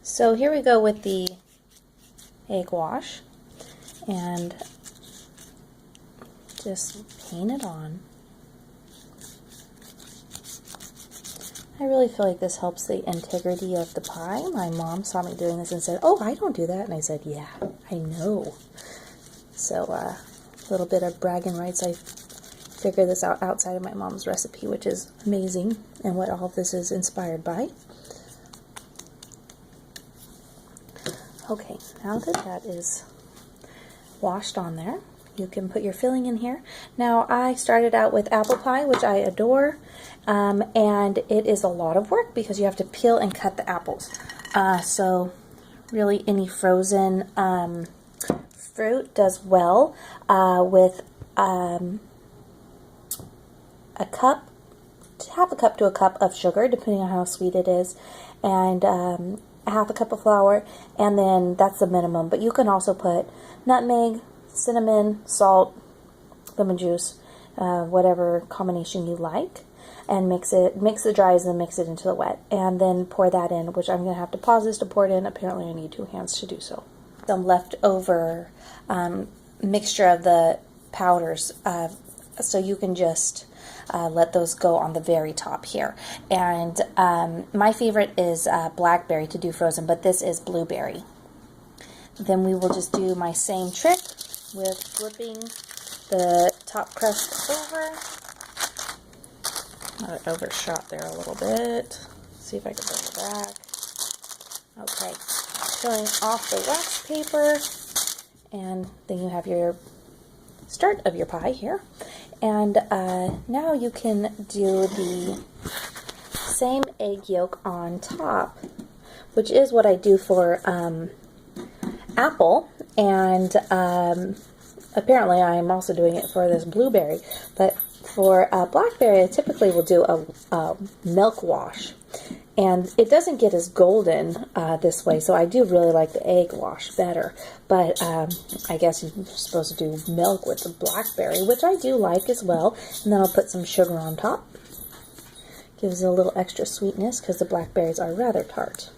So here we go with the egg wash, and just paint it on. I really feel like this helps the integrity of the pie. My mom saw me doing this and said, "Oh, I don't do that." And I said, "Yeah, I know." So a little bit of bragging rights. I figured this out outside of my mom's recipe, which is amazing, and what all of this is inspired by. Okay, now that that is washed on there, you can put your filling in here. Now, I started out with apple pie, which I adore, and it is a lot of work because you have to peel and cut the apples. So really any frozen fruit does well with a cup, half a cup to a cup of sugar, depending on how sweet it is, and half a cup of flour, and then that's the minimum. But you can also put nutmeg, cinnamon, salt, lemon juice, whatever combination you like, and mix the dries and mix it into the wet, and then pour that in, which I'm going to have to pause this to pour it in. Apparently I need 2 hands to do so. Some leftover mixture of the powders, so you can just let those go on the very top here. And my favorite is blackberry to do frozen, but this is blueberry. Then we will just do my same trick with flipping the top crust over. I overshot there a little bit. See if I can bring it back. Okay, peeling off the wax paper, and then you have your start of your pie here. And now you can do the same egg yolk on top, which is what I do for apple, and apparently I'm also doing it for this blueberry. But for blackberry, I typically will do a milk wash, and it doesn't get as golden this way, so I do really like the egg wash better. But I guess you're supposed to do milk with the blackberry, which I do like as well. And then I'll put some sugar on top. Gives it a little extra sweetness because the blackberries are rather tart.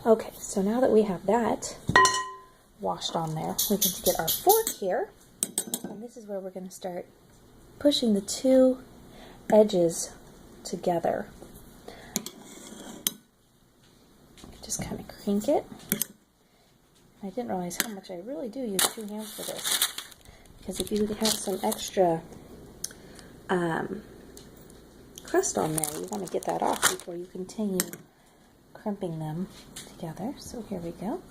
Okay, so now that we have that washed on there, we can get our fork here. And this is where we're going to start pushing the 2 edges together. Just kind of crink it. I didn't realize how much I really do use 2 hands for this, because if you have some extra crust on there, you want to get that off before you continue crimping them together. So here we go.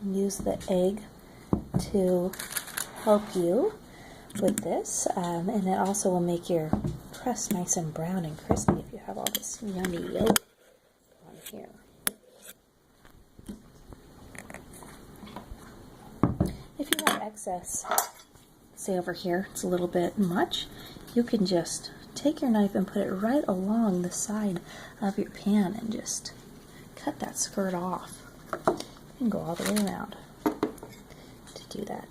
Use the egg to help you with this, and it also will make your crust nice and brown and crispy if you have all this yummy yolk on here. If you have excess, say over here, it's a little bit much, you can just take your knife and put it right along the side of your pan and just cut that skirt off. You can go all the way around to do that.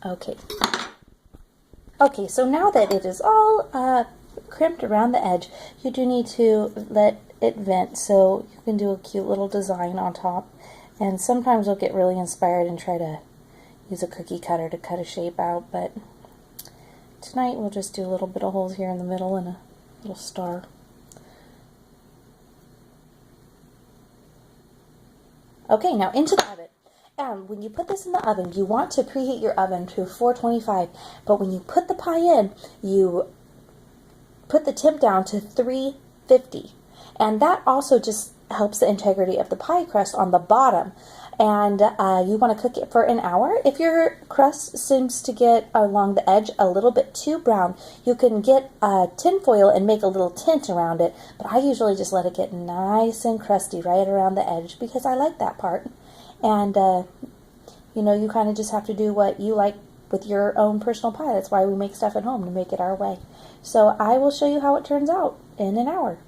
Okay. Okay, so now that it is all crimped around the edge, you do need to let it vent, so you can do a cute little design on top. And sometimes I'll get really inspired and try to use a cookie cutter to cut a shape out, but tonight we'll just do a little bit of holes here in the middle and a little star. Okay, now into the oven. And when you put this in the oven, you want to preheat your oven to 425, but when you put the pie in, you put the temp down to 350. And that also just helps the integrity of the pie crust on the bottom. And you want to cook it for an hour. If your crust seems to get along the edge a little bit too brown, you can get tin foil and make a little tint around it. But I usually just let it get nice and crusty right around the edge because I like that part. And, you know, you kind of just have to do what you like with your own personal pie. That's why we make stuff at home, to make it our way. So I will show you how it turns out in an hour.